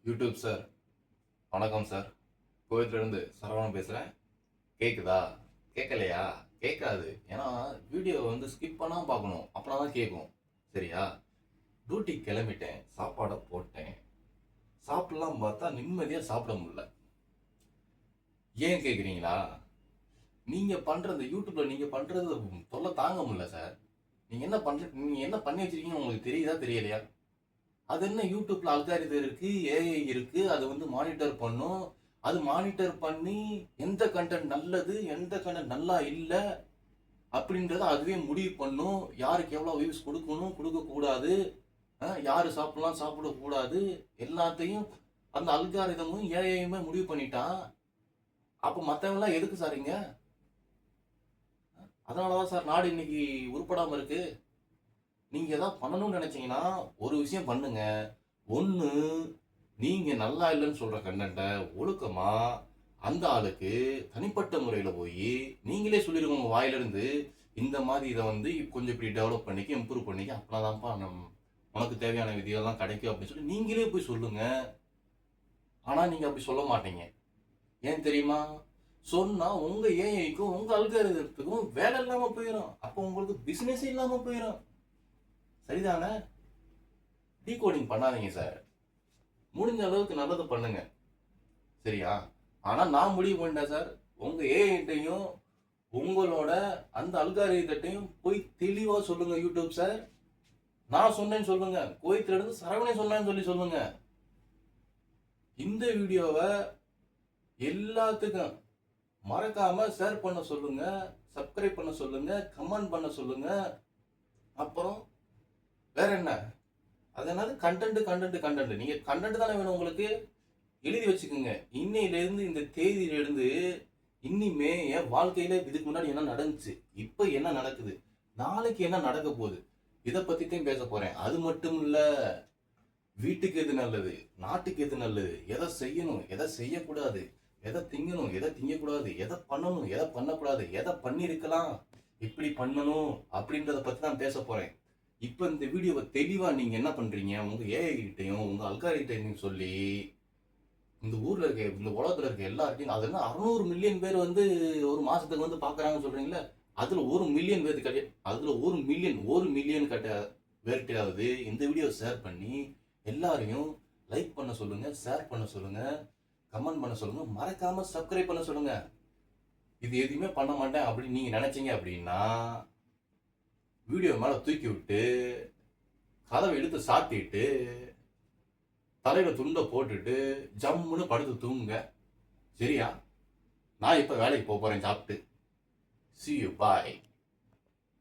YouTube sir, வணக்கம் sir. கோயத்துலேருந்து Saravanan பேசுகிறேன். கேட்குதா? கேட்கலையா? கேட்காது. ஏன்னா வீடியோ ஸ்கிப் பண்ணாமல் பார்க்கணும். அப்படின்னா தான் கேட்கும். சரியா? டியூட்டி கிளம்பிட்டேன், சாப்பாடை போட்டேன். சாப்பிடலாம் பார்த்தா நிம்மதியாக சாப்பிட முடியல. ஏன் கேட்குறீங்களா? நீங்கள் பண்ணுற இந்த யூடியூப்பில் நீங்கள் பண்ணுறது தொல்லை தாங்க முடியல சார். நீங்கள் என்ன பண்ணி வச்சிருக்கீங்கன்னு உங்களுக்கு தெரியுதா தெரியலையா? அது என்ன யூடியூப்ல அல்காரிதம் இருக்கு, ஏஐ இருக்கு. அது மானிட்டர் பண்ணும். அது மானிட்டர் பண்ணி எந்த கண்டென்ட் நல்லது, எந்த கண்டென்ட் நல்லா இல்லை அப்படின்றத அதுவே முடிவு பண்ணும். யாருக்கு எவ்வளோ வியூஸ் கொடுக்கணும், கொடுக்கக்கூடாது, யார் சாப்பிடலாம், சாப்பிடக்கூடாது, எல்லாத்தையும் அந்த அல்காரிதமும் ஏஐயுமே முடிவு பண்ணிட்டான். அப்போ மற்றவங்களாம் எதுக்கு சார் இங்க? அதனால தான் சார் நாடு இன்னைக்கு உருப்படாமல் இருக்கு. நீங்க ஏதாவது பண்ணணும்னு நினைச்சீங்கன்னா ஒரு விஷயம் பண்ணுங்க. ஒன்று, நீங்க நல்லா இல்லைன்னு சொல்ற கண்டென்ட்டை ஒழுக்கமா அந்த ஆளுக்கு தனிப்பட்ட முறையில் போய் நீங்களே சொல்லிடுங்க உங்க வாயிலிருந்து, இந்த மாதிரி இதை கொஞ்சம் இப்படி டெவலப் பண்ணிக்க, இம்ப்ரூவ் பண்ணிக்க, அப்படின்னாதான்ப்பா உனக்கு தேவையான விதிகள்லாம் கிடைக்கும் அப்படின்னு சொல்லி நீங்களே போய் சொல்லுங்க. ஆனா நீங்க அப்படி சொல்ல மாட்டீங்க. ஏன் தெரியுமா? சொன்னா உங்க ஏஐக்கும் உங்க அல்காரிதத்துக்கும் வேலை இல்லாம போயிடும். அப்போ உங்களுக்கு பிசினஸ் இல்லாம போயிடும். சரிதானே? டீகோடிங் பண்ணாதீங்க சார். முடிஞ்ச அளவுக்கு நல்லது பண்ணுங்க. சரியா? ஆனா நான் முடிவு பண்ணிட்டேன் சார். உங்க ஏஐட்டையும் உங்களோட அந்த அல்காரிதத்தையும் போய் தெளிவா சொல்லுங்க யூடியூப் சார். நான் சொன்னேன்னு சொல்லுங்க. கோயத்துல இருந்து சரவணே சொன்னேன்னு சொல்லி சொல்லுங்க. இந்த வீடியோவை எல்லாத்துக்கும் மறக்காம ஷேர் பண்ண சொல்லுங்க, சப்ஸ்கிரைப் பண்ண சொல்லுங்க, கமெண்ட் பண்ண சொல்லுங்க. அப்புறம் வேற என்ன? அது என்னது? கண்டென்ட். நீங்க கண்டென்ட் தானே வேணும் உங்களுக்கு. எழுதி வச்சுக்கோங்க. இன்னையிலிருந்து, இந்த தேதியிலிருந்து இனிமே என் வாழ்க்கையில இதுக்கு முன்னாடி என்ன நடந்துச்சு, இப்ப என்ன நடக்குது, நாளைக்கு என்ன நடக்க போகுது, இதை பத்தி தான் பேச போறேன். அது மட்டும் இல்ல, வீட்டுக்கு எது நல்லது, நாட்டுக்கு எது நல்லது, எதை செய்யணும், எதை செய்யக்கூடாது, எதை திங்கணும், எதை திங்கக்கூடாது, எதை பண்ணணும், எதை பண்ணக்கூடாது, எதை பண்ணிருக்கலாம், இப்படி பண்ணணும் அப்படின்றத பத்தி தான் பேச போறேன். இப்போ இந்த வீடியோவை தெளிவாக நீங்கள் என்ன பண்ணுறீங்க, உங்கள் ஏஐ கிட்டையும் உங்கள் அல்காரிட்டையும் சொல்லி இந்த ஊரில் இருக்க, இந்த உலகத்தில் இருக்க எல்லாருக்கையும், அது என்ன 600 மில்லியன் பேர் ஒரு மாதத்துக்கு பார்க்குறாங்கன்னு சொல்கிறீங்களா? அதில் 1 மில்லியன் பேர் கிடையாது. அதில் 1 மில்லியன் பேர்கிட்டையாவது இந்த வீடியோ ஷேர் பண்ணி எல்லாரையும் லைக் பண்ண சொல்லுங்கள், ஷேர் பண்ண சொல்லுங்கள், கமெண்ட் பண்ண சொல்லுங்கள், மறக்காமல் சப்ஸ்கிரைப் பண்ண சொல்லுங்கள். இது எதுவுமே பண்ண மாட்டேன் அப்படின்னு நீங்கள் நினச்சிங்க அப்படின்னா வீடியோ மேலே தூக்கி விட்டு கதவை இழுத்து சாத்திட்டு தலையில துண்டை போட்டுட்டு ஜம்முன்னு படுத்து தூங்குங்க. சரியா? நான் இப்போ வேலைக்கு போகிறேன் சாப்பிட்டு. See you, bye.